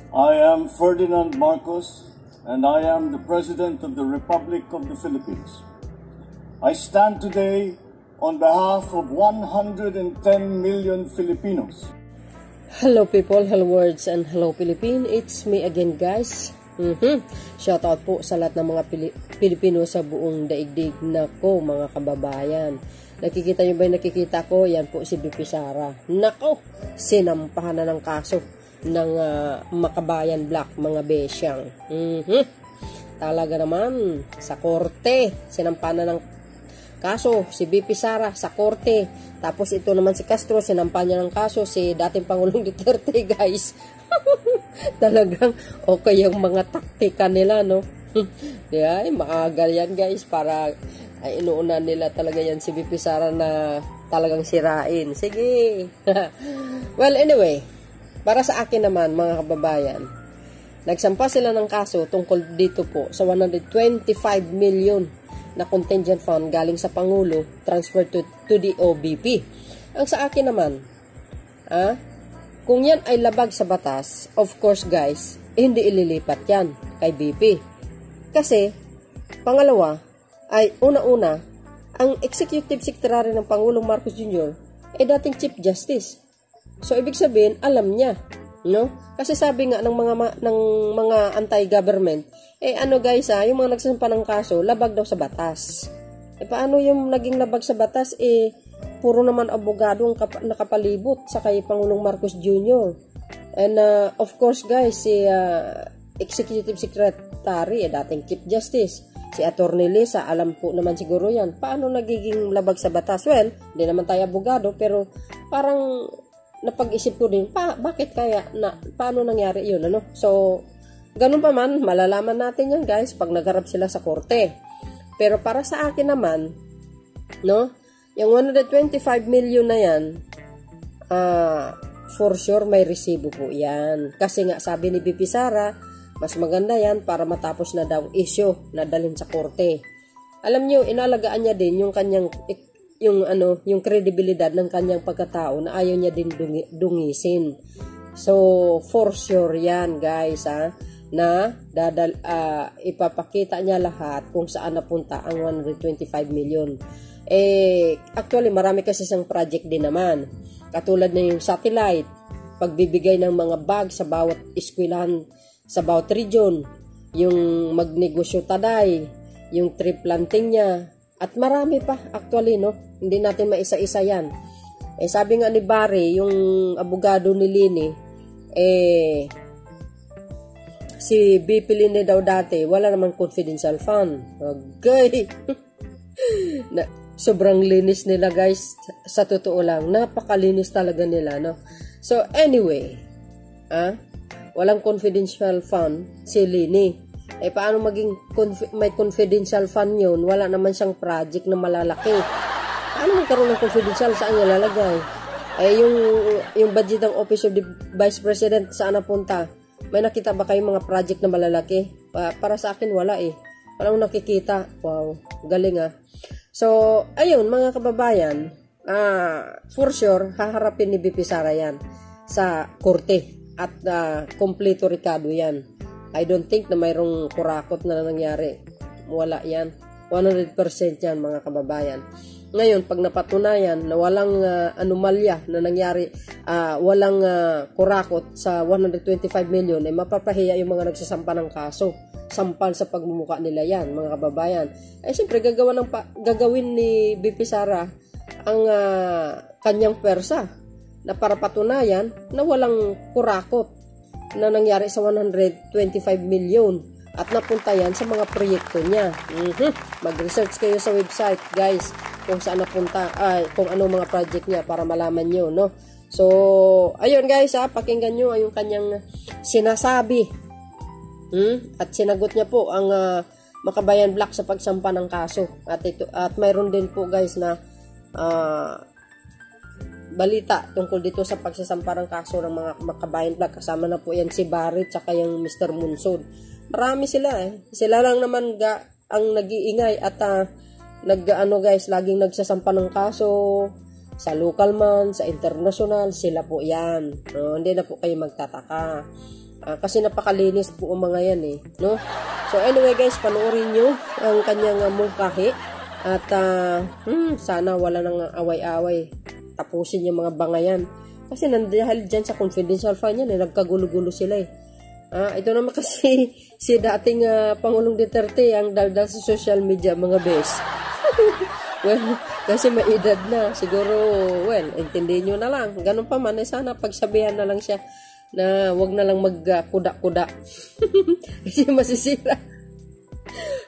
I am Ferdinand Marcos, and I am the President of the Republic of the Philippines. I stand today on behalf of 110 million Filipinos. Hello people, hello words, and hello Philippine. It's me again guys. Shout out po sa lahat ng mga Pilipino sa buong daigdig. Nako mga kababayan. Nakikita nyo ba yung nakikita ko? Yan po si BP Sara. Nako, sinampahan na ng kaso ng Makabayan Black mga besyang. Talaga naman sa korte sinampahan na ng kaso si BP Sara sa korte. Tapos ito naman si Castro, sinampahan niya ng kaso si dating Pangulong Duterte guys. Talagang okay yung mga taktika nila, no? Ay, maaga yan guys para inuuna nila talaga yan si BP Sara na talagang sirain. Sige. Well, anyway, para sa akin naman mga kababayan, nagsampa sila ng kaso tungkol dito po sa 125 million na contingent fund galing sa Pangulo transfer to the OBP. Ang sa akin naman, kung yan ay labag sa batas, of course guys, hindi ililipat yan kay BP. Kasi, pangalawa, ay una-una, ang Executive Secretary ng Pangulong Marcos Jr. ay dating Chief Justice. So, ibig sabihin, alam niya, no? Kasi sabi nga ng mga anti-government, ano guys, yung mga nagsasampa ng kaso, labag daw sa batas. Paano yung naging labag sa batas? Puro naman abogado ang nakapalibot sa kay Pangulong Marcos Jr. And of course guys, si Executive Secretary, dating Chief Justice, si Attorney Lisa, alam po naman siguro yan. Paano nagiging labag sa batas? Well, hindi naman tayo abogado, pero parang napag-isip ko din, bakit kaya, paano nangyari yun, ano? So, ganun pa man, malalaman natin yan guys, pag nagharap sila sa korte. Pero para sa akin naman, no, yung 125 million na yan, for sure may resibo po yan. Kasi nga sabi ni BP Sara, mas maganda yan para matapos na daw issue na dalhin sa korte. Alam nyo, inalagaan niya din yung kanyang yung kredibilidad ng kanyang pagkatao na ayaw niya din dungisin. So, for sure yan guys, na ipapakita niya lahat kung saan napunta ang 125 million. Actually, marami kasi isang project din naman. Katulad na yung satellite, pagbibigay ng mga bag sa bawat eskwelahan sa bawat region, yung magnegosyo taday, yung tree planting niya, at marami pa actually, no? Hindi natin maisa-isa yan. Sabi nga ni Barry, yung abogado ni Lini, si BP Lini daw dati, wala namang confidential fund. Okay. Sobrang linis nila guys. Sa totoo lang, napakalinis talaga nila, no? So anyway, walang confidential fund si Lini. Paano maging may confidential fund yun? Wala naman siyang project na malalaki. Paano magkaroon ng confidential? Saan niya lalagay? Yung budget ng Office of the Vice President, saan napunta? May nakita ba kayong mga project na malalaki? Para sa akin, wala Walang nakikita. Wow, galing So, ayun mga kababayan, for sure, haharapin ni BP Sara yan sa korte at kompleto rekado yan. I don't think na mayroong kurakot na nangyari. Wala yan. 100% yan mga kababayan. Ngayon, pag napatunayan na walang anomalya na nangyari, walang kurakot sa 125 million, mapapahiya yung mga nagsasampa ng kaso. Sampal sa pagmumuka nila yan, mga kababayan. Siyempre, gagawin ni BP Sara ang kanyang pwersa na para patunayan na walang kurakot na nangyari sa 125 million at napunta yan sa mga proyekto niya. Mag-research kayo sa website guys kung saan napunta, kung ano mga project niya para malaman nyo, no? So, ayun guys, pakinggan nyo yung kanyang sinasabi. At sinagot niya po ang Makabayan Black sa pagsampa ng kaso. At mayroon din po guys na balita tungkol dito sa pagsasampa ng kaso ng mga Makabayan Black. Kasama na po yan si Barry tsaka yung Mr. Munsod. Marami sila Sila lang naman ang nag-iingay at guys, laging nagsasampa ng kaso. Sa local man, sa international, sila po yan. No? Hindi na po kayo magtataka. Kasi napakalinis po ang mga yan no? So anyway guys, panoorin nyo ang kanyang mungkahi. At sana wala nang away-away. Tapusin yung mga bangayan. Kasi dahil dyan sa confidential fund yan, nagkagulo-gulo sila ito naman kasi si dating Pangulong Duterte ang daldal sa social media, mga bes. Well, kasi may edad na. Siguro, intindihin nyo na lang. Ganun pa man, sana pagsabihan na lang siya na wag na lang magkuda-kuda. Kasi masisira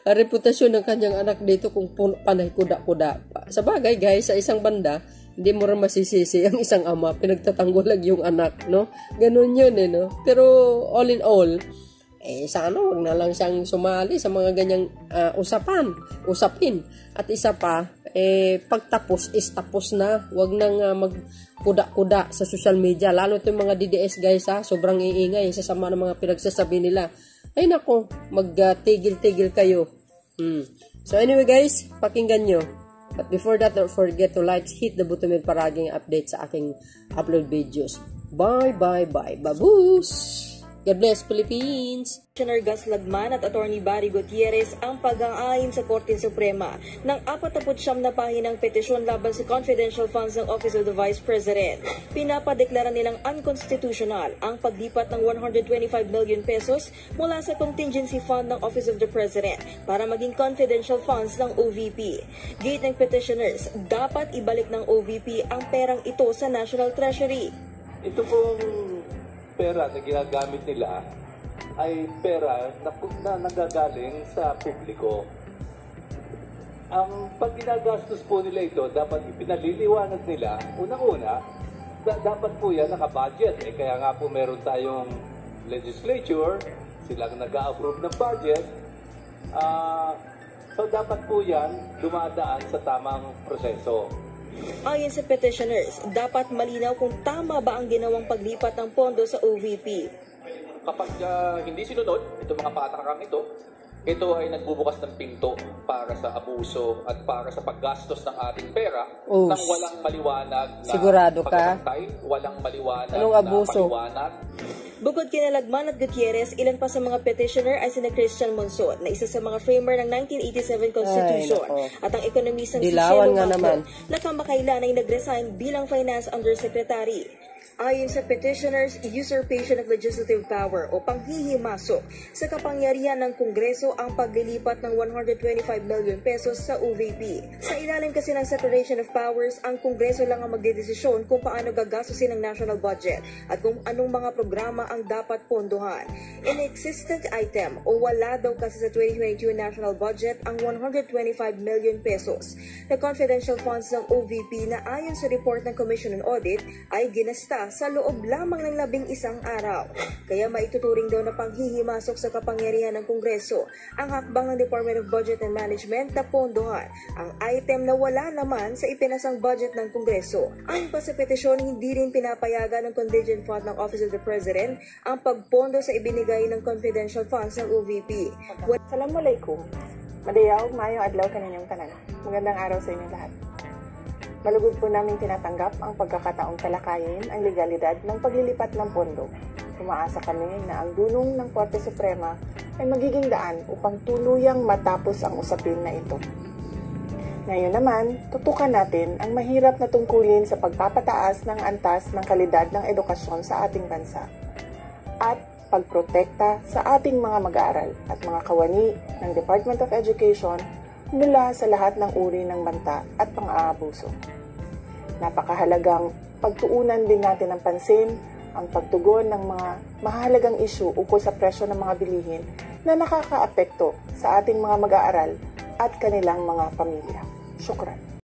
ang reputasyon ng kanyang anak dito kung panay kuda-kuda. Sa bagay, guys, sa isang banda, hindi mo rin masisisi ang isang ama. Pinagtatanggol lang yung anak, no? Ganun yun, no? Pero, all in all, sana wag na lang siyang sumali sa mga ganyang usapin. At isa pa, pagtapos is tapos na. Wag nang magkuda-kuda sa social media. Lalo itong mga DDS guys sobrang iingay. Sasama ng mga pinagsasabi nila. Ay nako, magtigil-tigil kayo. So anyway guys, pakinggan nyo. But before that, don't forget to like, hit the button bell para laging update sa aking upload videos. Bye, bye, bye. Baboos! God bless, Philippines! Commissioner Gus Lagman at Attorney Barry Gutierrez ang pag-aayin sa Korte Suprema ng 49 na pahinang petisyon laban sa confidential funds ng Office of the Vice President. Pinapadeklara nilang unconstitutional ang paglipat ng 125 million pesos mula sa contingency fund ng Office of the President para maging confidential funds ng OVP. Gate ng petitioners, dapat ibalik ng OVP ang perang ito sa National Treasury. Ito pong pera na ginagamit nila ay pera na nagagaling sa publiko. Ang pag ginagastos po nila ito, dapat ipinaliliwanag nila, unang-una, dapat po yan naka-budget. Kaya nga po meron tayong legislature, silang nag-a-approve ng budget. So dapat po yan dumadaan sa tamang proseso. Ayon sa petitioners, dapat malinaw kung tama ba ang ginawang paglipat ng pondo sa OVP. Kapag hindi sinunod, itong mga patakang ito ay nagbubukas ng pinto para sa abuso at para sa paggastos ng ating pera nang walang maliwanag na sigurado ka? Walang maliwanag anong abuso? Na paliwanag. Bukod kina Lagman at Gutierrez, ilan pa sa mga petitioner ay sina Christian Monson na isa sa mga framer ng 1987 Constitution at ang ekonomistang si Shelo Macro na kamakailan ay nag-resign bilang Finance Undersecretary. Ayon sa petitioners, usurpation of legislative power o panghihimasok sa kapangyarihan ng Kongreso ang paglilipat ng 125 million pesos sa OVP. Sa ilalim kasi ng separation of powers, ang Kongreso lang ang magdedesisyon kung paano gagastusin ang national budget at kung anong mga programa ang dapat pondohan. Inexistent item o wala daw kasi sa 2022 national budget ang 125 million pesos na confidential funds ng OVP na ayon sa report ng Commission on Audit ay ginasta sa loob lamang ng 11 araw. Kaya maituturing daw na panghihimasok sa kapangyarihan ng Kongreso ang hakbang ng Department of Budget and Management na pondohan ang item na wala naman sa ipinasang budget ng Kongreso. Ayon pa sa petisyon, hindi rin pinapayagan ng contingent fund ng Office of the President ang pagpondo sa ibinigay ng confidential funds ng OVP. Assalamualaikum. Madayaw, mayong adlaw kaninyong tanan. Magandang araw sa inyong lahat. Malugod po namin tinatanggap ang pagkakataong talakayin ang legalidad ng paglilipat ng pondo. Umaasa kami na ang dulong ng Korte Suprema ay magiging daan upang tuluyang matapos ang usapin na ito. Ngayon naman, tutukan natin ang mahirap na tungkulin sa pagpapataas ng antas ng kalidad ng edukasyon sa ating bansa at pagprotekta sa ating mga mag-aaral at mga kawani ng Department of Education mula sa lahat ng uri ng banta at pang-aabuso. Napakahalagang pagtuunan din natin ng pansin ang pagtugon ng mga mahalagang isyu ukol sa presyo ng mga bilihin na nakakaapekto sa ating mga mag-aaral at kanilang mga pamilya. Syukran.